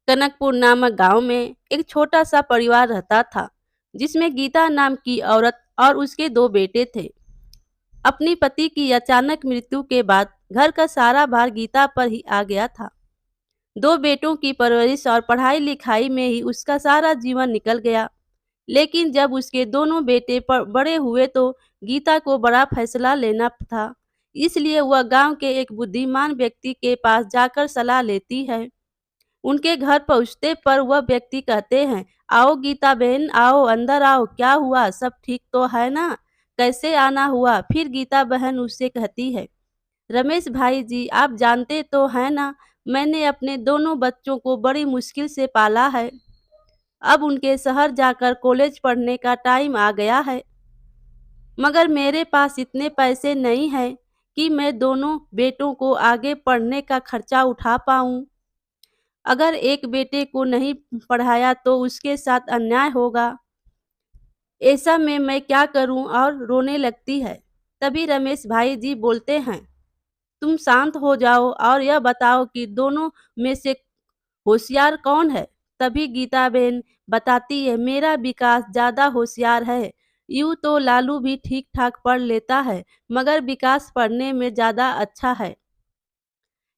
कनकपुर नामक गांव में एक छोटा सा परिवार रहता था, जिसमें गीता नाम की औरत और उसके दो बेटे थे। अपनी पति की अचानक मृत्यु के बाद घर का सारा भार गीता पर ही आ गया था। दो बेटों की परवरिश और पढ़ाई लिखाई में ही उसका सारा जीवन निकल गया। लेकिन जब उसके दोनों बेटे बड़े हुए तो गीता को बड़ा फैसला लेना था। इसलिए वह गांव के एक बुद्धिमान व्यक्ति के पास जाकर सलाह लेती है। उनके घर पहुंचते पर वह व्यक्ति कहते हैं, आओ गीता बहन, आओ अंदर आओ, क्या हुआ, सब ठीक तो है ना, कैसे आना हुआ। फिर गीता बहन उससे कहती है, रमेश भाई जी, आप जानते तो हैं ना, मैंने अपने दोनों बच्चों को बड़ी मुश्किल से पाला है। अब उनके शहर जाकर कॉलेज पढ़ने का टाइम आ गया है, मगर मेरे पास इतने पैसे नहीं हैं कि मैं दोनों बेटों को आगे पढ़ने का खर्चा उठा पाऊं। अगर एक बेटे को नहीं पढ़ाया तो उसके साथ अन्याय होगा। ऐसा में मैं क्या करूं, और रोने लगती है। तभी रमेश भाई जी बोलते हैं, तुम शांत हो जाओ और यह बताओ कि दोनों में से होशियार कौन है। तभी गीता बहन बताती है, मेरा विकास ज्यादा होशियार है। यूं तो लालू भी ठीक ठाक पढ़ लेता है, मगर विकास पढ़ने में ज्यादा अच्छा है।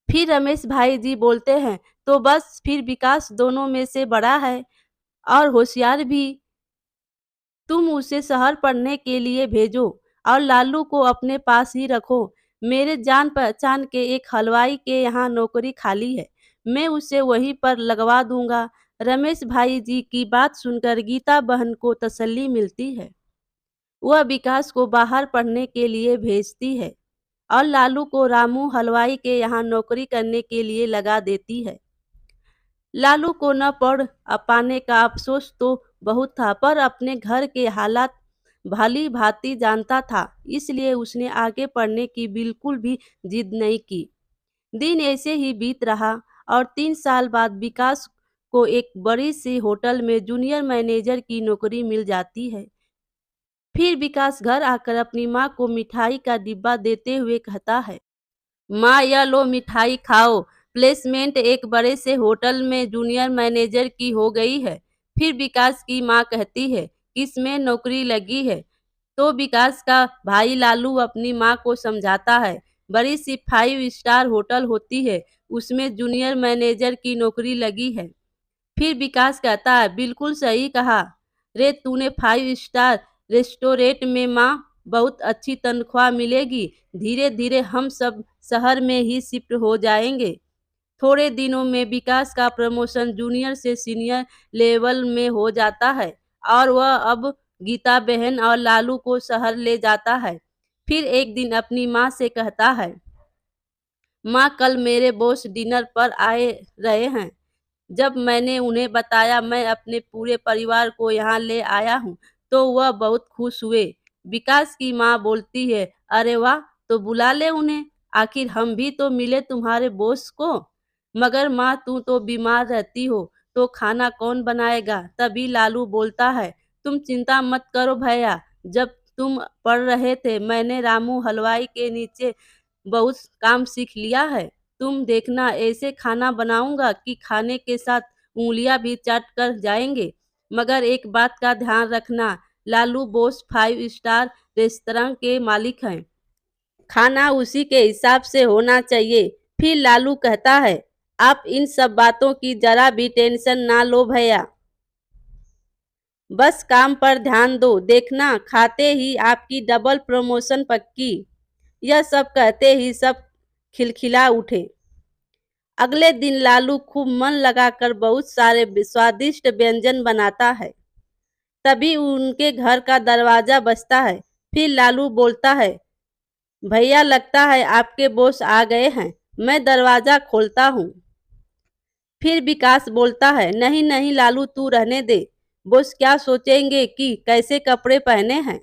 फिर रमेश भाई जी बोलते हैं, तो बस फिर विकास दोनों में से बड़ा है और होशियार भी। तुम उसे शहर पढ़ने के लिए भेजो और लालू को अपने पास ही रखो। मेरे जान पहचान के एक हलवाई के यहाँ नौकरी खाली है, मैं उसे वहीं पर लगवा दूंगा। रमेश भाई जी की बात सुनकर गीता बहन को तसल्ली मिलती है। वह विकास को बाहर पढ़ने के लिए भेजती है और लालू को रामू हलवाई के यहाँ नौकरी करने के लिए लगा देती है। लालू को न पढ़ पाने का अफसोस तो बहुत था, पर अपने घर के हालात भली भांति जानता था, इसलिए उसने आगे पढ़ने की बिल्कुल भी जिद नहीं की। दिन ऐसे ही बीत रहा और 3 साल बाद विकास को एक बड़ी सी होटल में जूनियर मैनेजर की नौकरी मिल जाती है। फिर विकास घर आकर अपनी माँ को मिठाई का डिब्बा देते हुए कहता है, माँ यह लो मिठाई खाओ, प्लेसमेंट एक बड़े से होटल में जूनियर मैनेजर की हो गई है। फिर विकास की माँ कहती है, किसमें नौकरी लगी है। तो विकास का भाई लालू अपनी माँ को समझाता है, बड़ी सी 5 स्टार होटल होती है, उसमें जूनियर मैनेजर की नौकरी लगी है। फिर विकास कहता है, बिल्कुल सही कहा रे तूने, 5 स्टार रेस्टोरेंट में माँ बहुत अच्छी तनख्वाह मिलेगी। धीरे धीरे हम सब शहर में ही शिफ्ट हो जाएंगे। थोड़े दिनों में विकास का प्रमोशन जूनियर से सीनियर लेवल में हो जाता है और वह अब गीता बहन और लालू को शहर ले जाता है। फिर एक दिन अपनी माँ से कहता है, माँ कल मेरे बॉस डिनर पर आए रहे हैं। जब मैंने उन्हें बताया मैं अपने पूरे परिवार को यहाँ ले आया हूँ, तो वह बहुत खुश हुए। विकास की माँ बोलती है, अरे वाह, तो बुला ले उन्हें, आखिर हम भी तो मिले तुम्हारे बॉस को। मगर माँ तू तो बीमार रहती हो, तो खाना कौन बनाएगा। तभी लालू बोलता है, तुम चिंता मत करो भैया, जब तुम पढ़ रहे थे मैंने रामू हलवाई के नीचे बहुत काम सीख लिया है। तुम देखना ऐसे खाना बनाऊंगा कि खाने के साथ उंगलियां भी चाट कर जाएंगे। मगर एक बात का ध्यान रखना, लालू बॉस 5 स्टार रेस्तरां के मालिक हैं, खाना उसी के हिसाब से होना चाहिए। फिर लालू कहता है, आप इन सब बातों की जरा भी टेंशन ना लो भैया, बस काम पर ध्यान दो, देखना खाते ही आपकी डबल प्रमोशन पक्की। यह सब कहते ही सब खिलखिला उठे। अगले दिन लालू खूब मन लगाकर बहुत सारे स्वादिष्ट व्यंजन बनाता है। तभी उनके घर का दरवाजा बजता है। फिर लालू बोलता है, भैया लगता है आपके बॉस आ गए हैं। मैं दरवाजा खोलता हूँ। फिर विकास बोलता है, नहीं नहीं लालू, तू रहने दे, बॉस क्या सोचेंगे कि कैसे कपड़े पहने हैं।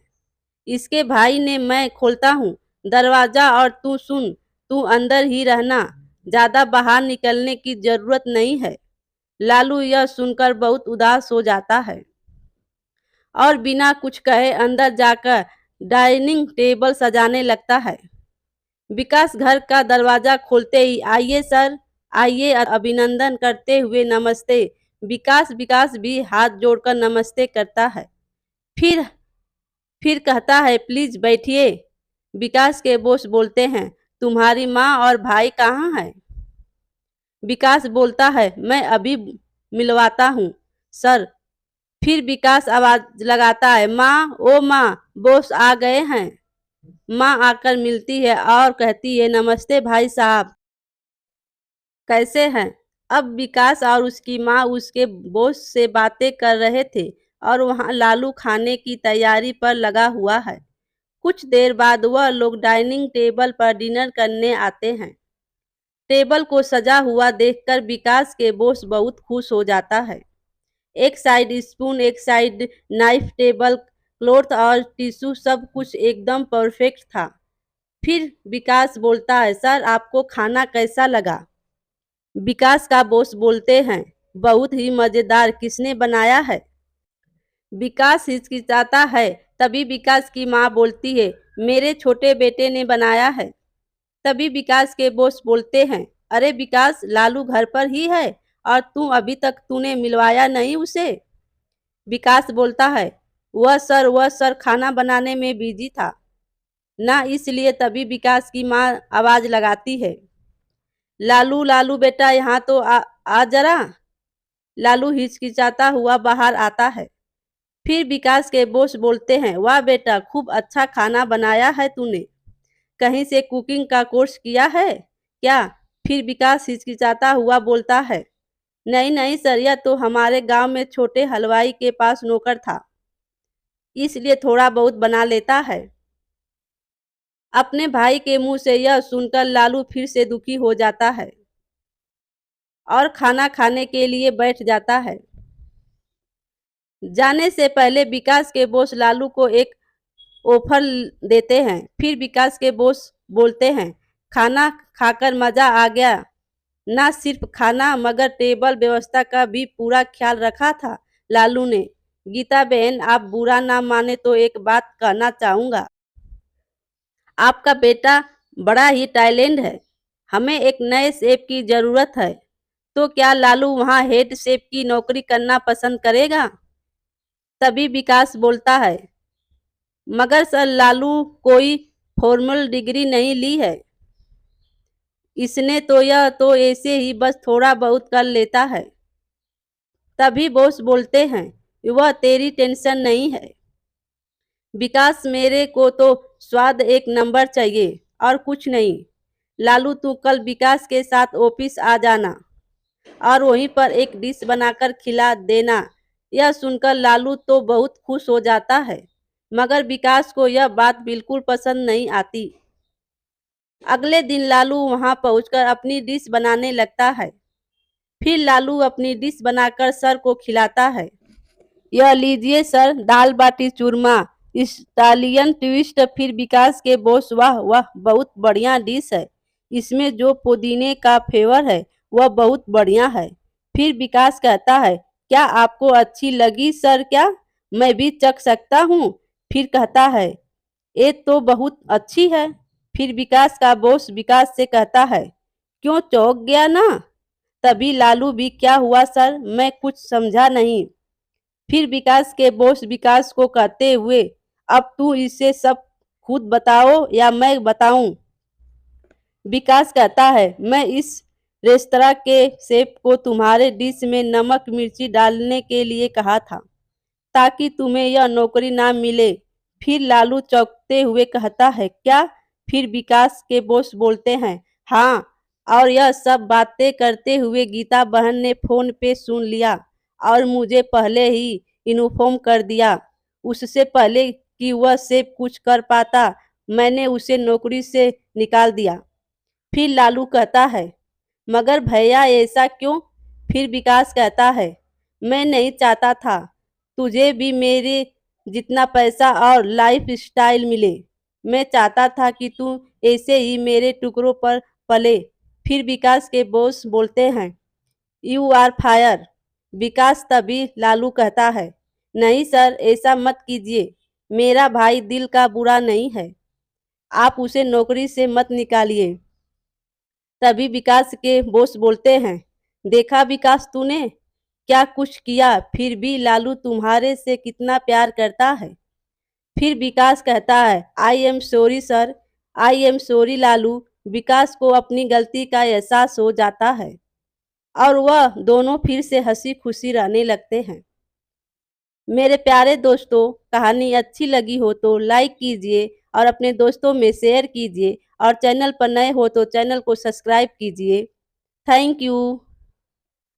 इसके भाई ने, मैं खोलता हूँ दरवाजा और तू सुन, तू अंदर ही रहना, ज्यादा बाहर निकलने की जरूरत नहीं है। लालू यह सुनकर बहुत उदास हो जाता है और बिना कुछ कहे अंदर जाकर डाइनिंग टेबल सजाने लगता है। विकास घर का दरवाजा खोलते ही, आइए सर, आइए अभिनंदन करते हुए नमस्ते। विकास विकास भी हाथ जोड़कर नमस्ते करता है। फिर फिर कहता है प्लीज बैठिए। विकास के बॉस बोलते हैं तुम्हारी माँ और भाई कहाँ है? विकास बोलता है मैं अभी मिलवाता हूँ सर। फिर विकास आवाज लगाता है माँ, ओ माँ, बॉस आ गए हैं। माँ आकर मिलती है और कहती है नमस्ते भाई साहब, कैसे हैं? अब विकास और उसकी माँ उसके बॉस से बातें कर रहे थे और वहाँ लालू खाने की तैयारी पर लगा हुआ है। कुछ देर बाद वह लोग डाइनिंग टेबल पर डिनर करने आते हैं। टेबल को सजा हुआ देखकर विकास के बॉस बहुत खुश हो जाता है। एक साइड स्पून, एक साइड नाइफ, टेबल क्लॉथ और टिश्यू, सब कुछ एकदम परफेक्ट था। फिर विकास बोलता है सर आपको खाना कैसा लगा? विकास का बॉस बोलते हैं बहुत ही मजेदार, किसने बनाया है? विकास हिचकिचाता है। तभी विकास की माँ बोलती है मेरे छोटे बेटे ने बनाया है। तभी विकास के बॉस बोलते हैं अरे विकास, लालू घर पर ही है और तू अभी तक तूने मिलवाया नहीं उसे। विकास बोलता है वह सर खाना बनाने में बिजी था ना, इसलिए। तभी विकास की माँ आवाज लगाती है लालू लालू बेटा यहाँ तो आ जरा। लालू हिचकिचाता हुआ बाहर आता है। फिर विकास के बॉस बोलते हैं वाह बेटा, खूब अच्छा खाना बनाया है तूने, कहीं से कुकिंग का कोर्स किया है क्या? फिर विकास हिचकिचाता हुआ बोलता है नहीं नहीं सर, यह तो हमारे गांव में छोटे हलवाई के पास नौकर था, इसलिए थोड़ा बहुत बना लेता है। अपने भाई के मुंह से यह सुनकर लालू फिर से दुखी हो जाता है और खाना खाने के लिए बैठ जाता है। जाने से पहले विकास के बॉस लालू को एक ऑफर देते हैं। फिर विकास के बॉस बोलते हैं खाना खाकर मजा आ गया, ना सिर्फ खाना मगर टेबल व्यवस्था का भी पूरा ख्याल रखा था लालू ने। गीता बहन, आप बुरा ना माने तो एक बात कहना चाहूंगा। आपका बेटा बड़ा ही टैलेंट है, हमें एक नए शेफ की जरूरत है। तो क्या लालू वहाँ हेड शेफ की नौकरी करना पसंद करेगा? तभी विकास बोलता है मगर सर लालू कोई फॉर्मल डिग्री नहीं ली है, इसने तो यह तो ऐसे ही बस थोड़ा बहुत कर लेता है। तभी बॉस बोलते हैं वह तेरी टेंशन नहीं है विकास, मेरे को तो स्वाद एक नंबर चाहिए और कुछ नहीं। लालू तू कल विकास के साथ ऑफिस आ जाना और वहीं पर एक डिश बनाकर खिला देना। यह सुनकर लालू तो बहुत खुश हो जाता है मगर विकास को यह बात बिल्कुल पसंद नहीं आती। अगले दिन लालू वहां पहुंचकर अपनी डिश बनाने लगता है। फिर लालू अपनी डिश बनाकर सर को खिलाता है। यह लीजिए सर, दाल बाटी चूरमा, इटालियन ट्विस्ट। फिर विकास के बॉस वाह वाह, बहुत बढ़िया डिश है, इसमें जो पुदीने का फ्लेवर है वह बहुत बढ़िया है। फिर विकास कहता है क्या आपको अच्छी लगी सर? क्या मैं भी चख सकता हूँ? फिर कहता है ये तो बहुत अच्छी है। फिर विकास का बॉस विकास से कहता है क्यों, चौंक गया ना? तभी लालू भी क्या हुआ सर, मैं कुछ समझा नहीं। फिर विकास के बॉस विकास को कहते हुए अब तू इसे सब खुद बताओ या मैं बताऊं? विकास कहता है मैं इस रेस्तरा के शेफ को तुम्हारे डिश में नमक मिर्ची डालने के लिए कहा था ताकि तुम्हें यह नौकरी ना मिले। फिर लालू चौंकते हुए कहता है क्या? फिर विकास के बॉस बोलते हैं हाँ, और यह सब बातें करते हुए गीता बहन ने फोन पे सुन लिया और मुझे पहले ही इन्फॉर्म कर दिया। उससे पहले कि वह सेब कुछ कर पाता मैंने उसे नौकरी से निकाल दिया। फिर लालू कहता है मगर भैया ऐसा क्यों? फिर विकास कहता है मैं नहीं चाहता था तुझे भी मेरे जितना पैसा और लाइफ स्टाइल मिले, मैं चाहता था कि तू ऐसे ही मेरे टुकड़ों पर पले। फिर विकास के बॉस बोलते हैं यू आर फायर। विकास तभी लालू कहता है नहीं सर, ऐसा मत कीजिए, मेरा भाई दिल का बुरा नहीं है, आप उसे नौकरी से मत निकालिए। तभी विकास के बॉस बोलते हैं, देखा विकास तूने क्या कुछ किया, फिर भी लालू तुम्हारे से कितना प्यार करता है। फिर विकास कहता है, I am sorry sir, I am sorry Lalu. Vikas को अपनी गलती का एहसास हो जाता है और वह दोनों फिर से हंसी खुशी रहने लगते हैं। मेरे प्यारे दोस्तों, कहानी अच्छी लगी हो तो लाइक कीजिए और अपने दोस्तों में शेयर कीजिए और चैनल पर नए हो तो चैनल को सब्सक्राइब कीजिए। Thank you.